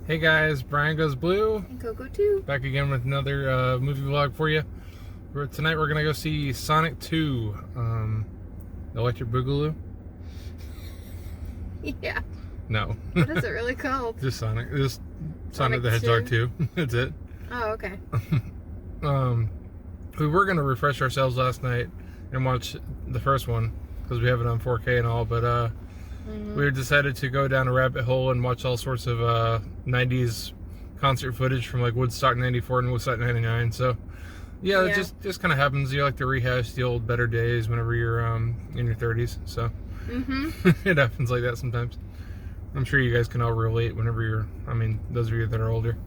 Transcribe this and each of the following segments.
Hey guys, Brian Goes Blue. And Coco too. Back again with another movie vlog for you. Tonight we're going to go see Sonic 2, Electric Boogaloo. Yeah. No. What is it really called? Just Sonic the 2? Hedgehog 2. That's it. Oh, okay. We were going to refresh ourselves last night and watch the first one because we have it on 4K and all, but we decided to go down a rabbit hole and watch all sorts of 90s concert footage from like Woodstock 94 and Woodstock 99. So yeah, it just kind of happens. You like to rehash the old better days whenever you're in your 30s. So it happens like that sometimes. I'm sure you guys can all relate whenever you're, those of you that are older.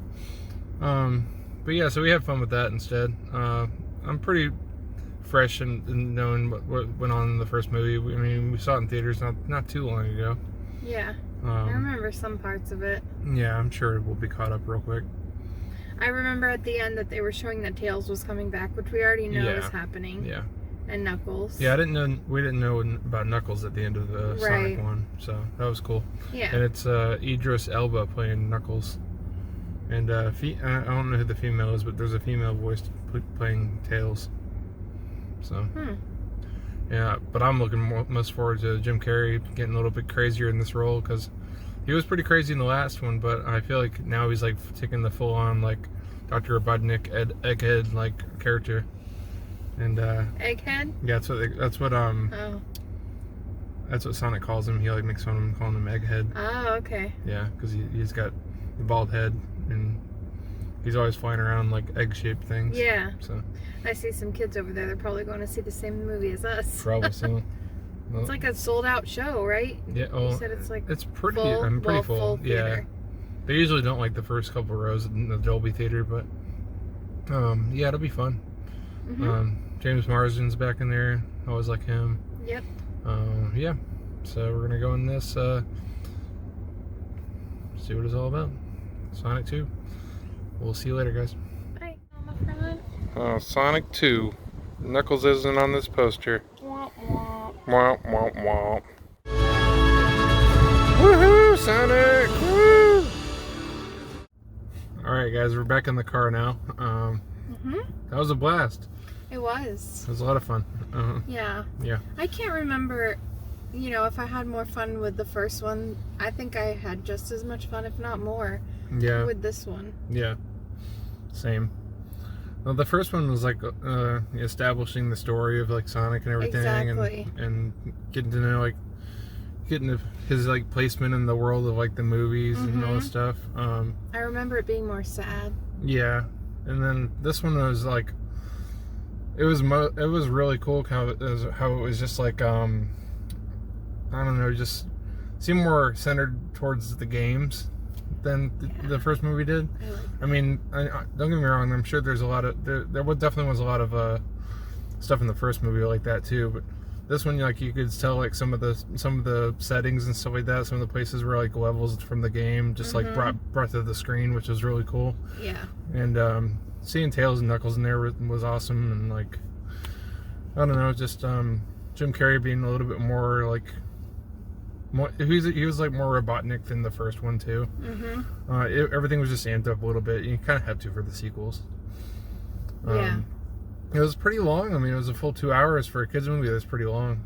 But yeah, so we had fun with that instead. I'm pretty fresh in knowing what went on in the first movie. We saw it in theaters not too long ago. Yeah. I remember some parts of it. Yeah, I'm sure we'll be caught up real quick. I remember at the end that they were showing that Tails was coming back, which we already know is happening. Yeah. And Knuckles. Yeah, we didn't know about Knuckles at the end of the Sonic one, so that was cool. Yeah. And it's Idris Elba playing Knuckles. And I don't know who the female is, but there's a female voice playing Tails. So, yeah, but I'm looking most forward to Jim Carrey getting a little bit crazier in this role because he was pretty crazy in the last one, but I feel like now he's like taking the full-on like Dr. Robotnik egghead like character. And Egghead? Yeah, that's what Sonic calls him. He like makes fun of him calling him Egghead. Oh, okay. Yeah, because he's got the bald head and he's always flying around like egg-shaped things. Yeah. So I see some kids over there. They're probably going to see the same movie as us. Probably so. Well, it's like a sold-out show, right? Yeah. Oh, you said it's like pretty. Full, Pretty full. Full yeah. They usually don't like the first couple rows in the Dolby Theater, but yeah, it'll be fun. James Marsden's back in there. I always like him. Yep. Yeah. So we're gonna go in this. See what it's all about. Sonic 2. We'll see you later, guys. Bye. On the front. Sonic 2. Knuckles isn't on this poster. Womp womp. Womp womp womp. Woohoo, Sonic! Woo! Alright, guys, we're back in the car now. That was a blast. It was. It was a lot of fun. Yeah. Yeah. I can't remember, if I had more fun with the first one. I think I had just as much fun, if not more, with this one. Yeah. Same. Well, the first one was like establishing the story of like Sonic and everything, exactly. and getting to know his like placement in the world of like the movies and all that stuff. I remember it being more sad. Yeah, and then this one was like, it was really cool how it was just like I don't know, just seemed more centered towards the games than the first movie did. Don't get me wrong, I'm sure there's a lot of there definitely was a lot of stuff in the first movie like that too, but this one, like, you could tell like some of the settings and stuff like that, some of the places were like levels from the game just like brought to the screen, which was really cool. Yeah. And seeing Tails and Knuckles in there was awesome, and like, I don't know, just Jim Carrey being a little bit more like, he was like more Robotnik than the first one too. Everything was just amped up a little bit. You kind of had to for the sequels. Yeah. It was pretty long. It was a full 2 hours for a kids movie. That's pretty long.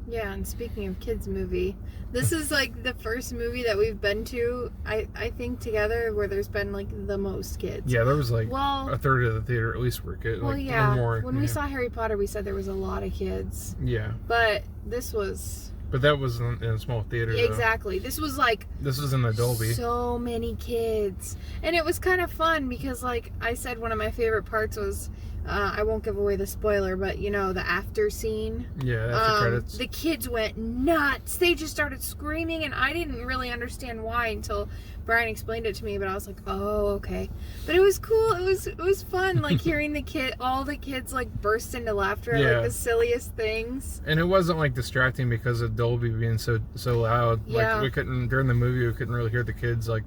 Yeah, and speaking of kids movie, this is like the first movie that we've been to, I think, together where there's been like the most kids. Yeah, there was like a third of the theater at least were kids. Well, like, yeah. More, when we saw Harry Potter, we said there was a lot of kids. Yeah. But this was... But that was in a small theater. Exactly. Though. This was like... This was in the Dolby. So many kids. And it was kind of fun because, like I said, one of my favorite parts was... I won't give away the spoiler, but the after scene. Yeah, after credits. The kids went nuts. They just started screaming, and I didn't really understand why until Brian explained it to me. But I was like, "Oh, okay." But it was cool. It was fun, like hearing all the kids like burst into laughter at like the silliest things. And it wasn't like distracting because of Dolby being so loud. Yeah. Like we couldn't during the movie. We couldn't really hear the kids like,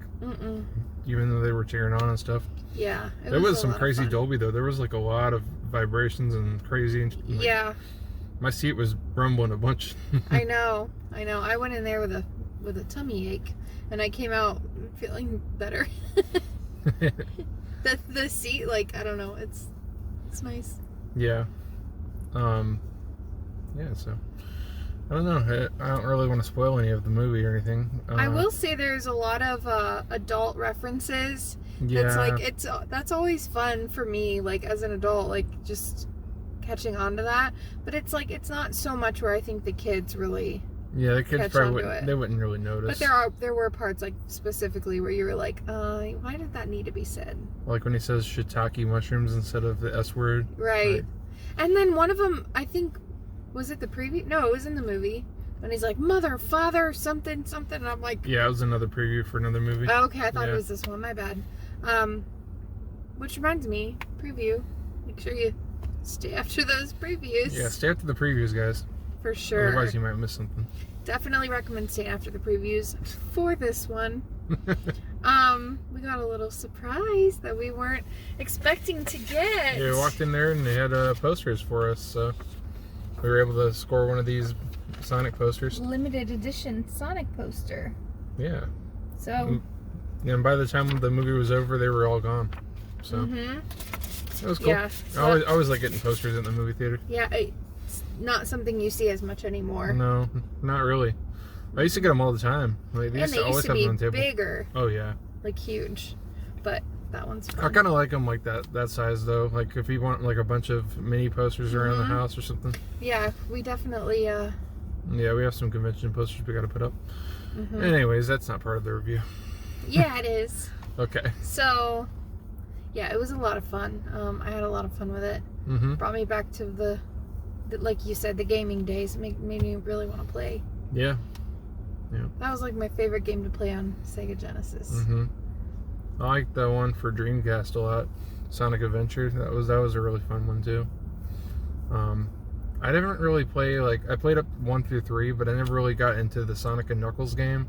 even though they were cheering on and stuff. Yeah. There was some crazy Dolby though. There was like a lot of vibrations and crazy. Yeah. My seat was rumbling a bunch. I know. I went in there with with a tummy ache, and I came out feeling better. the seat, like, I don't know, it's nice. Yeah. Yeah, so I don't know. I don't really want to spoil any of the movie or anything. I will say there's a lot of adult references. Yeah. That's like that's always fun for me, like as an adult, like just catching on to that. But it's like it's not so much where I think the kids really. Yeah, the kids catch probably onto it. They wouldn't really notice. But there were parts like specifically where you were like, why did that need to be said? Like when he says shiitake mushrooms instead of the S word. Right. And then one of them, I think, was it the preview? No, it was in the movie. And he's like, mother, father, something. And I'm like... Yeah, it was another preview for another movie. Oh, okay, I thought it was this one. My bad. Which reminds me, preview. Make sure you stay after those previews. Yeah, stay after the previews, guys. For sure. Otherwise you might miss something. Definitely recommend staying after the previews for this one. We got a little surprise that we weren't expecting to get. Yeah, we walked in there and they had posters for us, so we were able to score one of these Sonic posters. Limited edition Sonic poster. Yeah. So. And by the time the movie was over, they were all gone. So. It was cool. Yeah. I always like getting posters in the movie theater. Yeah, it's not something you see as much anymore. No, not really. I used to get them all the time. Like, And they used to be bigger. Oh yeah. Like huge. But that one's fun. I kind of like them like that size though. Like if you want like a bunch of mini posters around the house or something. Yeah, we definitely. Yeah, we have some convention posters we got to put up. Anyways, that's not part of the review. Yeah, it is. Okay. So, yeah, it was a lot of fun. I had a lot of fun with it. Brought me back to the like you said, the gaming days. It made me really want to play. Yeah. Yeah. That was like my favorite game to play on Sega Genesis. I like that one for Dreamcast a lot. Sonic Adventure. That was a really fun one too. I didn't really play I played up 1 through 3, but I never really got into the Sonic and Knuckles game.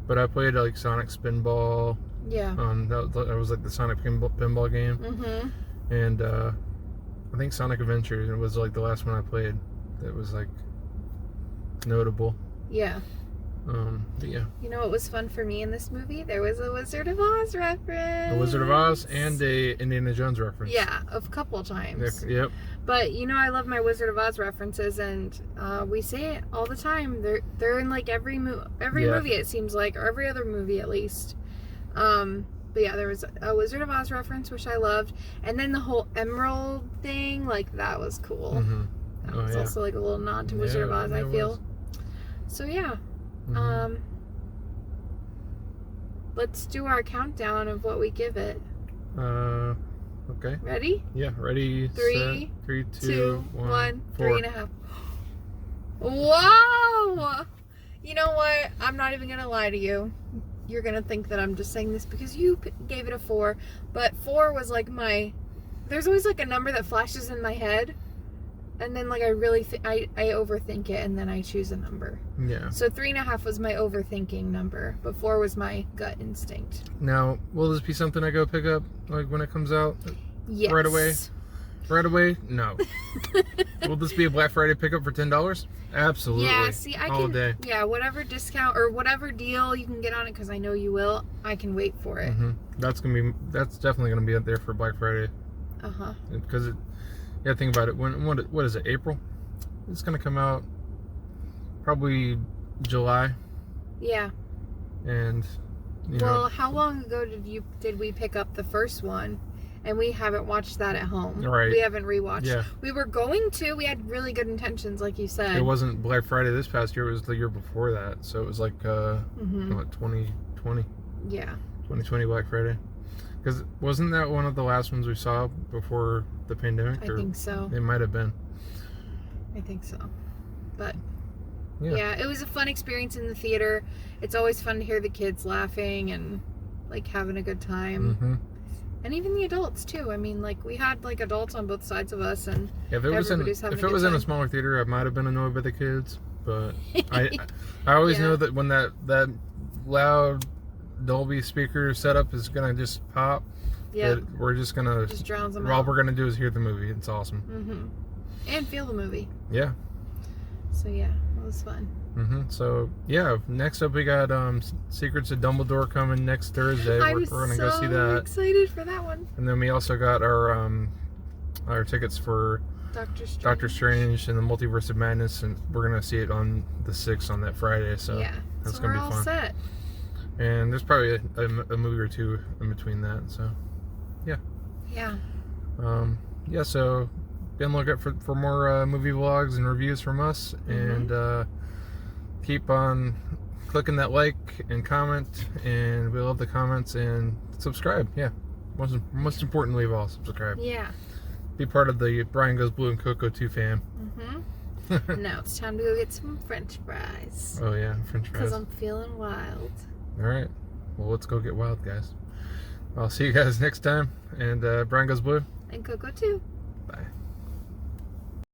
But I played like Sonic Spinball. Yeah. That was like the Sonic pinball game. And I think Sonic Adventure was like the last one I played that was like notable. Yeah. But yeah. You know what was fun for me in this movie? There was a Wizard of Oz reference. A Wizard of Oz and a Indiana Jones reference. Yeah, a couple times. Yep. But you know, I love my Wizard of Oz references, and we say it all the time. They're in like every movie it seems like, or every other movie at least. But yeah, there was a Wizard of Oz reference, which I loved, and then the whole Emerald thing, like that was cool. That was also like a little nod to Wizard of Oz, I feel. So yeah. Let's do our countdown of what we give it. Okay. Ready? Yeah, ready. 3, set, 3, 2, 1, 4. 3.5. Wow! You know what? I'm not even gonna lie to you. You're gonna think that I'm just saying this because you gave it a 4, but 4 was like there's always like a number that flashes in my head, and then like I really I overthink it, and then I choose a number. Yeah. So 3.5 was my overthinking number, but 4 was my gut instinct. Now, will this be something I go pick up like when it comes out? Yes. Right away? Right away? No. Will this be a Black Friday pickup for $10? Absolutely. Yeah, see, all day. Yeah, whatever discount or whatever deal you can get on it, because I know you will, I can wait for it. That's definitely gonna be up there for Black Friday. Because think about it. What is it? April? It's gonna come out probably July. Yeah. And well, how long ago did we pick up the first one? And we haven't watched that at home. Right. We haven't rewatched. Yeah. We were going to. We had really good intentions, like you said. It wasn't Black Friday this past year. It was the year before that. So it was like 2020. Yeah. 2020 Black Friday. Because wasn't that one of the last ones we saw before the pandemic? I think so. It might have been. I think so. But yeah, it was a fun experience in the theater. It's always fun to hear the kids laughing and like having a good time. And even the adults too. I mean, like we had like adults on both sides of us, and if it was in a smaller theater, I might have been annoyed by the kids. But I always know that when that loud Dolby speaker setup is gonna just pop, we're just gonna drowns them all out. We're gonna do is hear the movie. It's awesome. And feel the movie. Yeah. So yeah, it was fun. So yeah, next up we got Secrets of Dumbledore coming next Thursday. We're gonna go see that. I'm excited for that one. And then we also got our tickets for Doctor Strange and the Multiverse of Madness, and we're gonna see it on the 6th on that Friday. So yeah, that's so gonna be we're all fun. set. And there's probably a movie or two in between that. So yeah. Yeah. So be on the lookout for more movie vlogs and reviews from us, and keep on clicking that like and comment, and we love the comments, and subscribe. Yeah, most importantly of all, subscribe. Yeah. Be part of the Brian Goes Blue and Coco 2 fam. Now it's time to go get some French fries. Oh yeah, French fries. Because I'm feeling wild. All right, well, let's go get wild, guys. I'll see you guys next time, and Brian Goes Blue And Coco too. Bye.